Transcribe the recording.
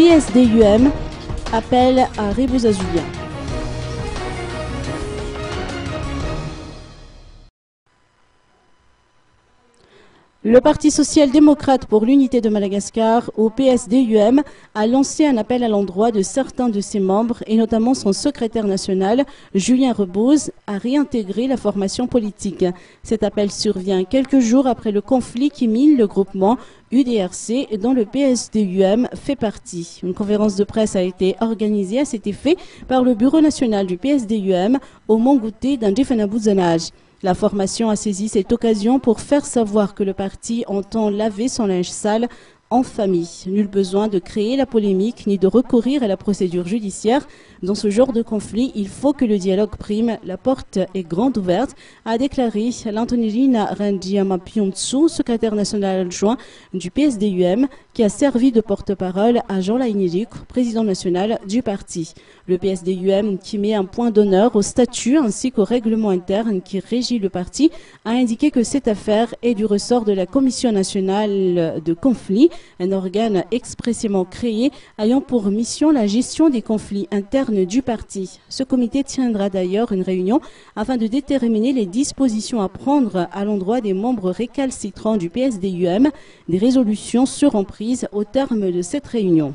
PSD-UM appelle à Rebouzazulia. Le Parti social-démocrate pour l'unité de Madagascar, au PSD-UM, a lancé un appel à l'endroit de certains de ses membres, et notamment son secrétaire national, Julien Rebouze, à réintégrer la formation politique. Cet appel survient quelques jours après le conflit qui mine le groupement UDRC, dont le PSD-UM fait partie. Une conférence de presse a été organisée à cet effet par le bureau national du PSD-UM au Mont-Gouté d'un Ndefanabouzanage. La formation a saisi cette occasion pour faire savoir que le parti entend laver son linge sale en famille. Nul besoin de créer la polémique ni de recourir à la procédure judiciaire. Dans ce genre de conflit, il faut que le dialogue prime. La porte est grande ouverte, a déclaré Lantonirina Randiamapiontsu, secrétaire national adjoint du PSD-UM, qui a servi de porte-parole à Jean Laïnirik, président national du parti. Le PSD-UM, qui met un point d'honneur au statut ainsi qu'au règlement interne qui régit le parti, a indiqué que cette affaire est du ressort de la Commission nationale de conflit, un organe expressément créé ayant pour mission la gestion des conflits internes du parti. Ce comité tiendra d'ailleurs une réunion afin de déterminer les dispositions à prendre à l'endroit des membres récalcitrants du PSD-UM. Des résolutions seront prises au terme de cette réunion.